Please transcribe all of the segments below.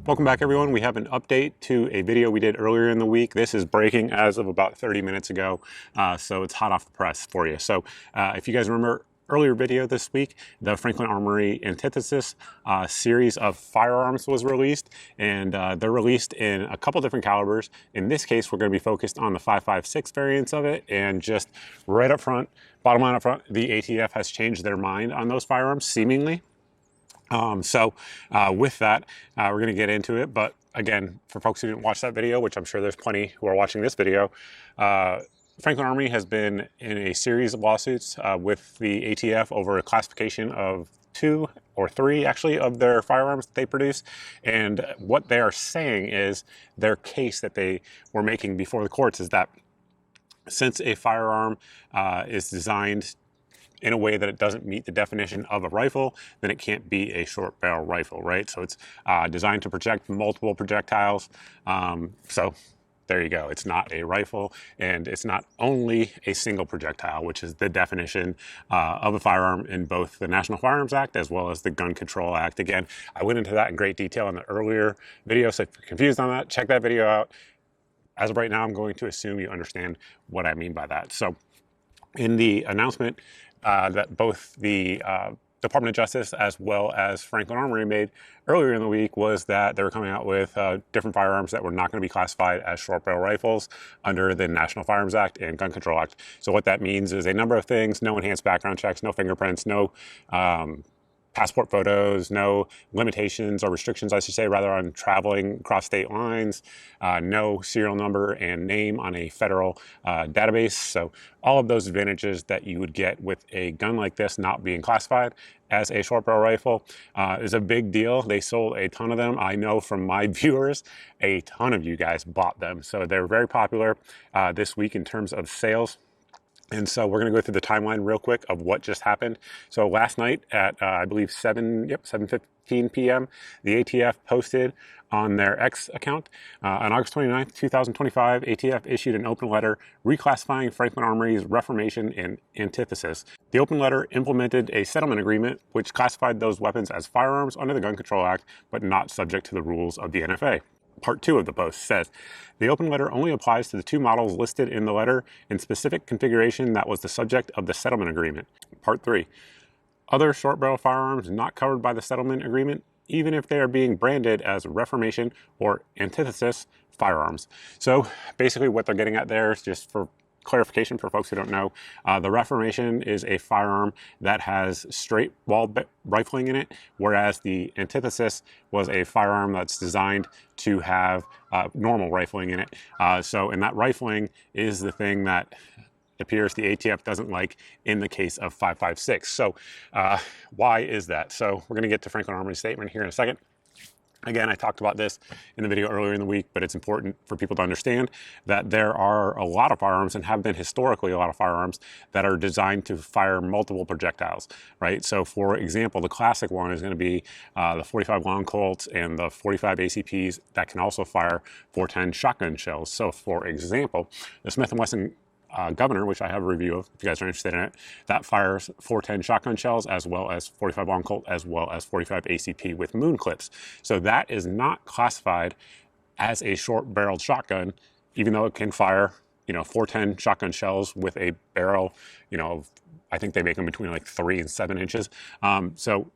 Welcome back, everyone. We have an update to a video we did earlier in the week. This is breaking as of about 30 minutes ago, so it's hot off the press for you. So if you guys remember earlier video this week, the Franklin Armory Antithesis series of firearms was released, and they're released in a couple different calibers. In this case, we're going to be focused on the 5.56 variants of it, and just right up front, bottom line up front, the ATF has changed their mind on those firearms, seemingly. With that, we're going to get into it. But again, for folks who didn't watch that video, which I'm sure there's plenty who are watching this video, Franklin Armory has been in a series of lawsuits with the ATF over a classification of 2 or 3 actually of their firearms that they produce. And what they are saying is their case that they were making before the courts is that since a firearm is designed in a way that it doesn't meet the definition of a rifle, then it can't be a short barrel rifle, right? So it's designed to project multiple projectiles. So there you go. It's not a rifle, and it's not only a single projectile, which is the definition of a firearm in both the National Firearms Act as well as the Gun Control Act. Again, I went into that in great detail in the earlier video, so if you're confused on that, check that video out. As of right now, I'm going to assume you understand what I mean by that. So in the announcement that both the Department of Justice as well as Franklin Armory made earlier in the week was that they were coming out with different firearms that were not going to be classified as short barrel rifles under the National Firearms Act and Gun Control Act. So what that means is a number of things: no enhanced background checks, no fingerprints, no passport photos, no limitations or restrictions, I should say, rather, on traveling across state lines, no serial number and name on a federal database. So all of those advantages that you would get with a gun like this not being classified as a short barrel rifle is a big deal. They sold a ton of them. I know from my viewers, a ton of you guys bought them. So they're very popular this week in terms of sales. And so we're going to go through the timeline real quick of what just happened. So last night at, I believe, 7:15 p.m., the ATF posted on their X account, on August 29th, 2025, ATF issued an open letter reclassifying Franklin Armory's Reformation and Antithesis. The open letter implemented a settlement agreement which classified those weapons as firearms under the Gun Control Act, but not subject to the rules of the NFA. Part 2 of the post says, the open letter only applies to the 2 models listed in the letter in specific configuration that was the subject of the settlement agreement. Part 3, other short barrel firearms not covered by the settlement agreement, even if they are being branded as Reformation or Antithesis firearms. So basically what they're getting at there is, just for clarification for folks who don't know, the Reformation is a firearm that has straight wall rifling in it, whereas the Antithesis was a firearm that's designed to have normal rifling in it. And that rifling is the thing that appears the ATF doesn't like in the case of 5.56. So why is that? So we're going to get to Franklin Armory's statement here in a second. Again, I talked about this in the video earlier in the week, but it's important for people to understand that there are a lot of firearms, and have been historically a lot of firearms, that are designed to fire multiple projectiles, right? So for example, the classic one is going to be the 45 long Colts and the 45 ACPs that can also fire 410 shotgun shells. So for example, the Smith & Wesson Governor, which I have a review of if you guys are interested in it, that fires 410 shotgun shells as well as 45 long Colt as well as 45 ACP with moon clips. So that is not classified as a short barreled shotgun, even though it can fire, 410 shotgun shells with a barrel, I think they make them between like 3 and 7 inches. So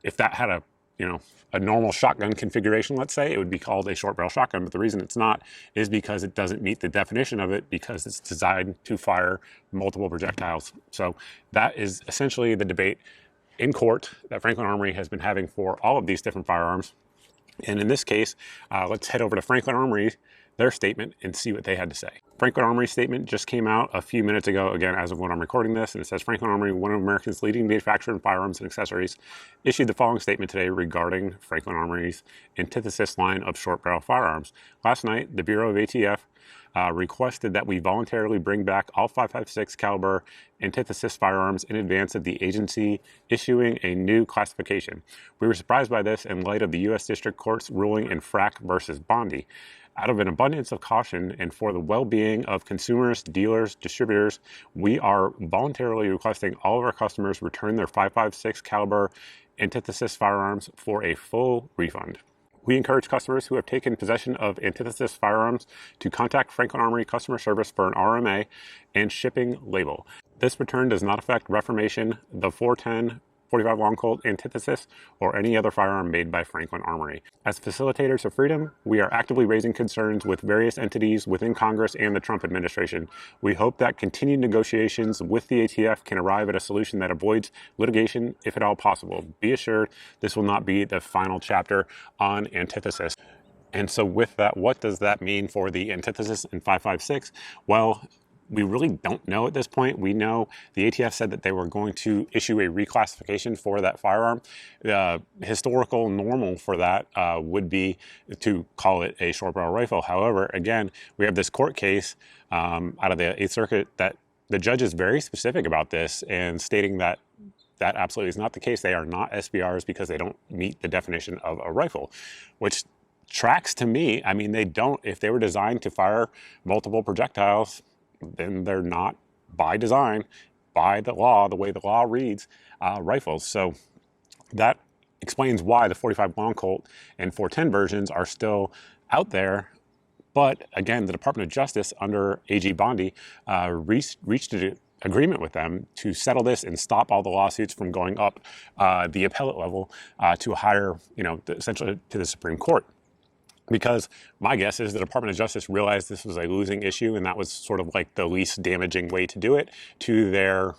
if that had a normal shotgun configuration, let's say, it would be called a short barrel shotgun. But the reason it's not is because it doesn't meet the definition of it, because it's designed to fire multiple projectiles. So that is essentially the debate in court that Franklin Armory has been having for all of these different firearms. And in this case, let's head over to Franklin Armory, their statement, and see what they had to say. Franklin Armory's statement just came out a few minutes ago, again, as of when I'm recording this, and it says, Franklin Armory, one of America's leading manufacturers in firearms and accessories, issued the following statement today regarding Franklin Armory's Antithesis line of short barrel firearms. Last night, the Bureau of ATF requested that we voluntarily bring back all 5.56 caliber Antithesis firearms in advance of the agency issuing a new classification. We were surprised by this in light of the U.S. District Court's ruling in Frack versus Bondi. Out of an abundance of caution and for the well-being of consumers, dealers, distributors, we are voluntarily requesting all of our customers return their 5.56 caliber Antithesis firearms for a full refund. We encourage customers who have taken possession of Antithesis firearms to contact Franklin Armory customer service for an RMA and shipping label. This return does not affect Reformation, the 410 45 Long Colt Antithesis, or any other firearm made by Franklin Armory. As facilitators of freedom, we are actively raising concerns with various entities within Congress and the Trump administration. We hope that continued negotiations with the ATF can arrive at a solution that avoids litigation if at all possible. Be assured, this will not be the final chapter on Antithesis. And so with that, what does that mean for the Antithesis in 5.56? Well, we really don't know at this point. We know the ATF said that they were going to issue a reclassification for that firearm. The historical normal for that would be to call it a short barrel rifle. However, again, we have this court case out of the 8th Circuit that the judge is very specific about this and stating that that absolutely is not the case. They are not SBRs because they don't meet the definition of a rifle, which tracks to me. I mean, they don't. If they were designed to fire multiple projectiles, then they're not, by design, by the law, the way the law reads, rifles. So that explains why the 45 Long Colt and 410 versions are still out there. But again, the Department of Justice under AG Bondi reached an agreement with them to settle this and stop all the lawsuits from going up the appellate level to a higher, essentially to the Supreme Court. Because my guess is the Department of Justice realized this was a losing issue, and that was sort of like the least damaging way to do it to their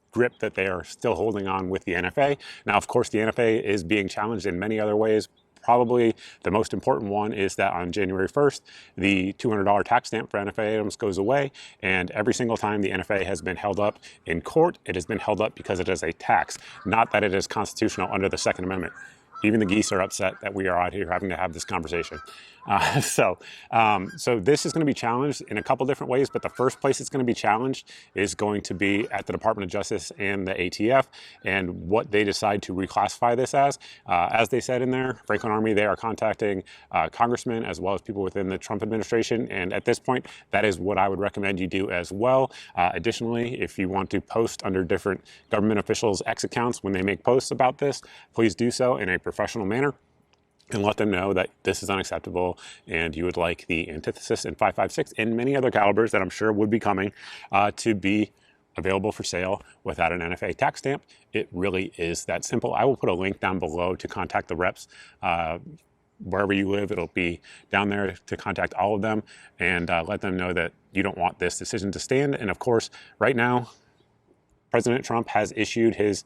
grip that they are still holding on with the NFA. Now, of course, the NFA is being challenged in many other ways. Probably the most important one is that on January 1st, the $200 tax stamp for NFA items goes away. And every single time the NFA has been held up in court, it has been held up because it is a tax, not that it is constitutional under the Second Amendment. Even the geese are upset that we are out here having to have this conversation. So this is going to be challenged in a couple different ways, but the first place it's going to be challenged is going to be at the Department of Justice and the ATF and what they decide to reclassify this as. As they said in there, Franklin Armory, they are contacting congressmen as well as people within the Trump administration. And at this point, that is what I would recommend you do as well. Additionally, if you want to post under different government officials' X accounts when they make posts about this, please do so in a professional manner and let them know that this is unacceptable and you would like the Antithesis in 5.56 and many other calibers that I'm sure would be coming to be available for sale without an NFA tax stamp. It really is that simple. I will put a link down below to contact the reps. Wherever you live, it'll be down there to contact all of them and let them know that you don't want this decision to stand. And of course, right now, President Trump has issued his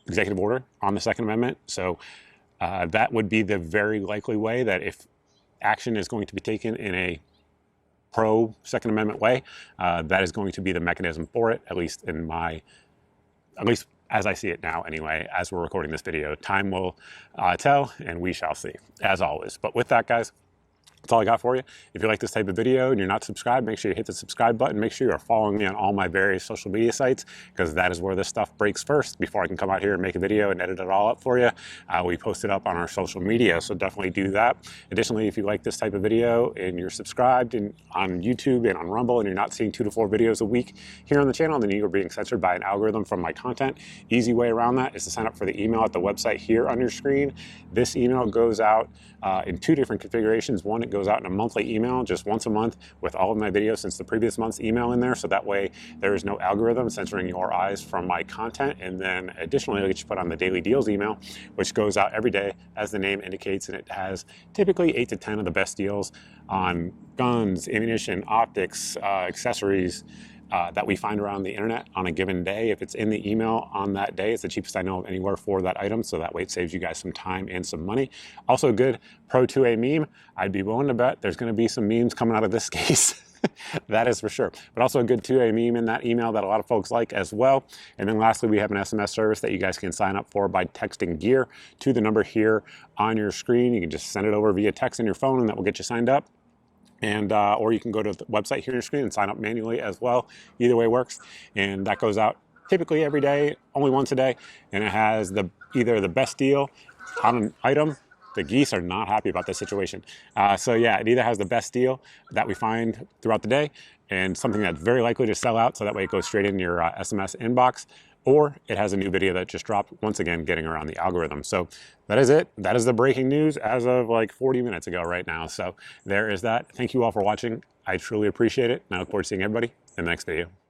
executive order on the Second Amendment. So that would be the very likely way that if action is going to be taken in a pro-Second Amendment way, that is going to be the mechanism for it, at least as I see it now anyway, as we're recording this video. Time will tell, and we shall see, as always. But with that, guys, that's all I got for you. If you like this type of video and you're not subscribed, make sure you hit the subscribe button. Make sure you're following me on all my various social media sites, because that is where this stuff breaks first before I can come out here and make a video and edit it all up for you. We post it up on our social media, so definitely do that. Additionally, if you like this type of video and you're subscribed on YouTube and on Rumble and you're not seeing 2 to 4 videos a week here on the channel, then you are being censored by an algorithm from my content. Easy way around that is to sign up for the email at the website here on your screen. This email goes out in 2 different configurations. One, it goes out in a monthly email just once a month with all of my videos since the previous month's email in there, so that way there is no algorithm censoring your eyes from my content. And then additionally, I'll get you put on the daily deals email, which goes out every day as the name indicates, and it has typically 8 to 10 of the best deals on guns, ammunition, optics, accessories that we find around the internet on a given day. If it's in the email on that day, it's the cheapest I know of anywhere for that item, so that way it saves you guys some time and some money. Also a good Pro 2A meme. I'd be willing to bet there's going to be some memes coming out of this case. That is for sure. But also a good 2A meme in that email that a lot of folks like as well. And then lastly, we have an SMS service that you guys can sign up for by texting GEAR to the number here on your screen. You can just send it over via text on your phone, and that will get you signed up. And or you can go to the website here on your screen and sign up manually as well. Either way works. And that goes out typically every day, only once a day. And it has either the best deal on an item. The geese are not happy about this situation. So yeah, it either has the best deal that we find throughout the day and something that's very likely to sell out, so that way it goes straight in your SMS inbox, or it has a new video that just dropped, once again, getting around the algorithm. So that is it. That is the breaking news as of like 40 minutes ago right now. So there is that. Thank you all for watching. I truly appreciate it, and I look forward to seeing everybody in the next video.